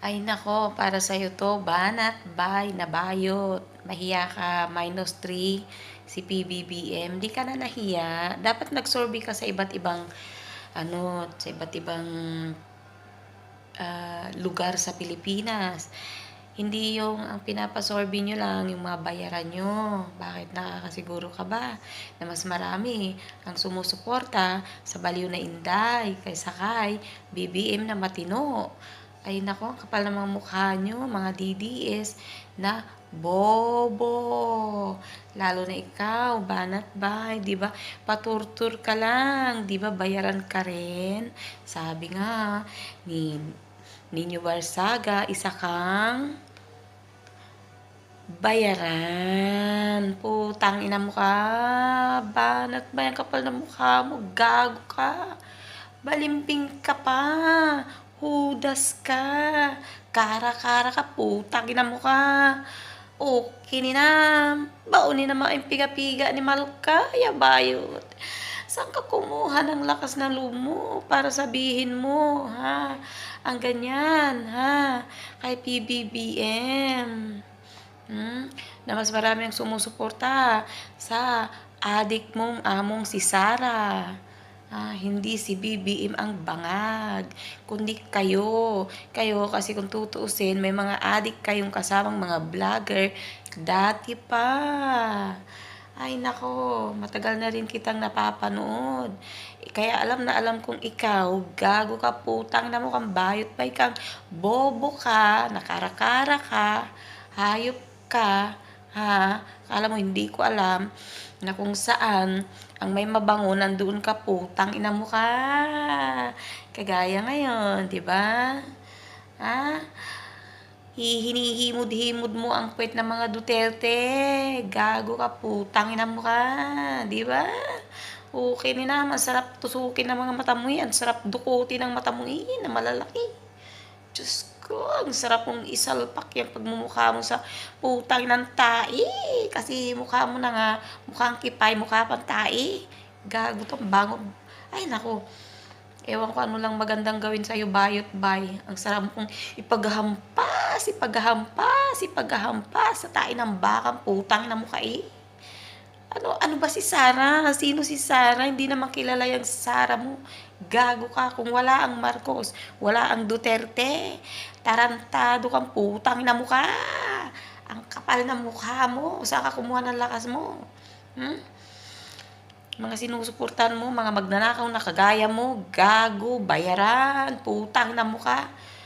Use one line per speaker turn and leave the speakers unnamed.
Ay nako, para sa'yo 'to, banat bay na bayot. Mahiya ka, -3 si PBBM, 'di ka na nahiya. Dapat nag-survey ka sa iba't ibang ano, sa iba't ibang, lugar sa Pilipinas. Hindi yung ang pinapa-survey niyo lang yung mga bayaran niyo. Bakit, nakakasiguro ka ba na mas marami ang sumusuporta sa Baliw na Inday kaysa kay BBM na matino? Ay naku, ang kapal ng mga mukha niyo, mga DDS na bobo. Lalo na ikaw, banat bay, 'di ba? Paturtur ka lang, 'di ba? Bayaran ka rin. Sabi nga ni Nino Barsaga, isa kang bayaran. Putang ina mo ka. Banat ba yung kapal ng mukha mo? Gago ka. Balimbing ka pa. Hudas ka. Kara-kara ka. Putang ina mo ka. O, kininam. Baunin naman ang piga-piga ni Malkaya Bayot. Saan ka kumuha ng lakas ng loob mo para sabihin mo, ha? Ang ganyan, ha? Kay PBBM. Na mas marami ang sumusuporta sa adik mong among si Sara. Hindi si BBM ang bangag, kundi kayo. Kayo kasi kung tutuusin, may mga adik kayong kasamang mga vlogger dati pa. Ay nako, matagal na rin kitang napapanood. Kaya alam na alam kong ikaw, gago ka, putang na mo kang bayot pa kang bobo ka, nakarakara ka, hayop ka, ha? Akala mo hindi ko alam na kung saan ang may mabango nandoon ka, putang ina mo ka. Kagaya ngayon, 'di ba? Ha? Hinihimod-himod mo ang puwet ng mga Duterte. Gago ka, putang ina mo ka, 'di ba? Okay ni naman, sarap tusukin ng mga mata mo yan, sarap dukutin ng mata mo yan na malalaki. Diyos ko, ang sarap mong isalpak yung pagmumukha mo sa putang ng tae. Kasi mukha mo na nga, mukhang kipay, mukha pang tae. Gago 'to, bango. Ay naku, ewan ko ano lang magandang gawin sa'yo, bayot bay. Ang sarap mong ipaghampas, ipaghampas, ipaghampas sa tae ng bakang putang na mukha eh. Ano ba si Sarah? Sino si Sarah? Hindi naman kilala yang Sarah mo. Gago ka. Kung wala ang Marcos, wala ang Duterte. Tarantado kang putang na mukha. Ang kapal ng mukha mo. Saan ka kumuha ng lakas mo? Hmm? Mga sinusuportan mo, mga magnanakaw na kagaya mo, gago, bayaran, putang na mukha.